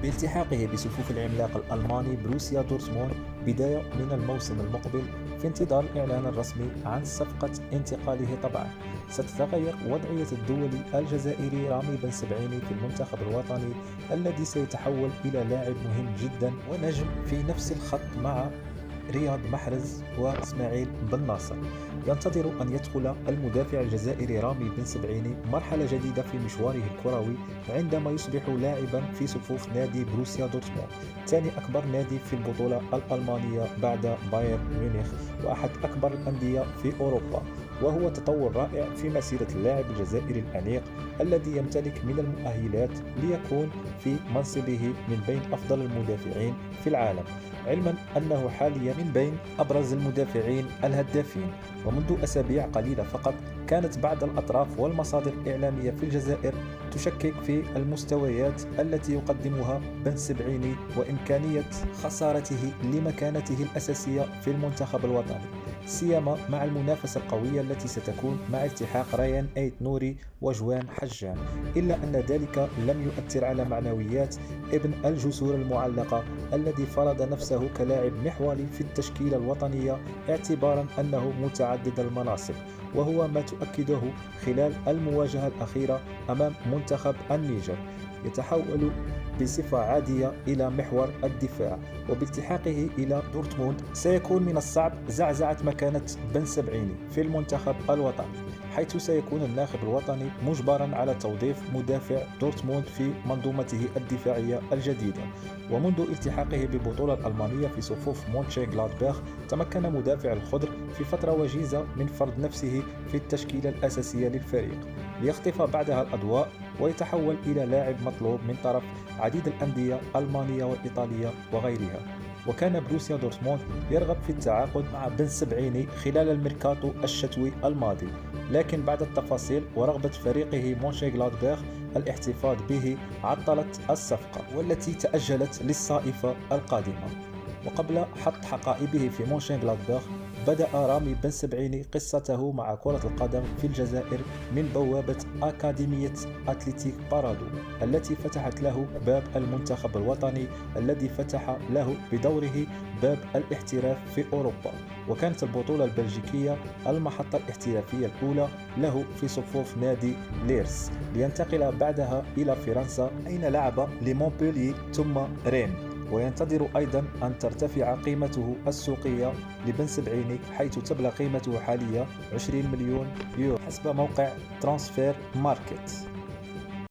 بالتحاقه بصفوف العملاق الألماني بروسيا دورتموند بداية من الموسم المقبل في انتظار الإعلان الرسمي عن صفقة انتقاله. طبعا ستتغير وضعية الدولي الجزائري رامي بنسبعيني في المنتخب الوطني الذي سيتحول إلى لاعب مهم جدا ونجم في نفس الخط مع رياض محرز وإسماعيل بن ناصر. ينتظر أن يدخل المدافع الجزائري رامي بنسبعيني مرحلة جديدة في مشواره الكروي عندما يصبح لاعبا في صفوف نادي بروسيا دورتموند، ثاني أكبر نادي في البطولة الألمانية بعد بايرن ميونخ وأحد أكبر الأندية في أوروبا. وهو تطور رائع في مسيرة اللاعب الجزائري الأنيق الذي يمتلك من المؤهلات ليكون في منصبه من بين أفضل المدافعين في العالم، علما أنه حاليا من بين أبرز المدافعين الهدافين. ومنذ أسابيع قليلة فقط كانت بعض الأطراف والمصادر الإعلامية في الجزائر تشكك في المستويات التي يقدمها بنسبعيني وإمكانية خسارته لمكانته الأساسية في المنتخب الوطني، سيما مع المنافسة القوية التي ستكون مع التحاق ريان أيت نوري وجوان حجان، إلا أن ذلك لم يؤثر على معنويات ابن الجسور المعلقة الذي فرض نفسه كلاعب محوري في التشكيلة الوطنية اعتبارا أنه متعدد المناصب، وهو ما تؤكده خلال المواجهة الأخيرة أمام منتخب النيجر. يتحول بصفة عادية إلى محور الدفاع، وبالتحاقه إلى دورتموند سيكون من الصعب زعزعة مكانة بنسبعيني في المنتخب الوطني، حيث سيكون الناخب الوطني مجبرا على توظيف مدافع دورتموند في منظومته الدفاعية الجديدة. ومنذ التحاقه بالبطولة الألمانية في صفوف مونشنغلادباخ تمكن مدافع الخضر في فترة وجيزة من فرض نفسه في التشكيلة الأساسية للفريق، ليخطف بعدها الأضواء ويتحول إلى لاعب مطلوب من طرف عديد الأندية الألمانية والإيطالية وغيرها. وكان بروسيا دورتموند يرغب في التعاقد مع بنسبعيني خلال الميركاتو الشتوي الماضي، لكن بعد التفاصيل ورغبة فريقه مونشنغلادباخ الاحتفاظ به عطلت الصفقة والتي تأجلت للصائفة القادمة. وقبل حط حقائبه في مونشنغلادباخ بدأ رامي بنسبعيني قصته مع كرة القدم في الجزائر من بوابة أكاديمية أتلتيك بارادو التي فتحت له باب المنتخب الوطني الذي فتح له بدوره باب الاحتراف في أوروبا، وكانت البطولة البلجيكية المحطة الاحترافية الأولى له في صفوف نادي ليرس، لينتقل بعدها إلى فرنسا أين لعب لمونبولييه ثم رين. وينتظر أيضا أن ترتفع قيمته السوقية لبنسبعيني، حيث تبلغ قيمته حاليا 20 مليون يورو حسب موقع ترانسفير ماركت.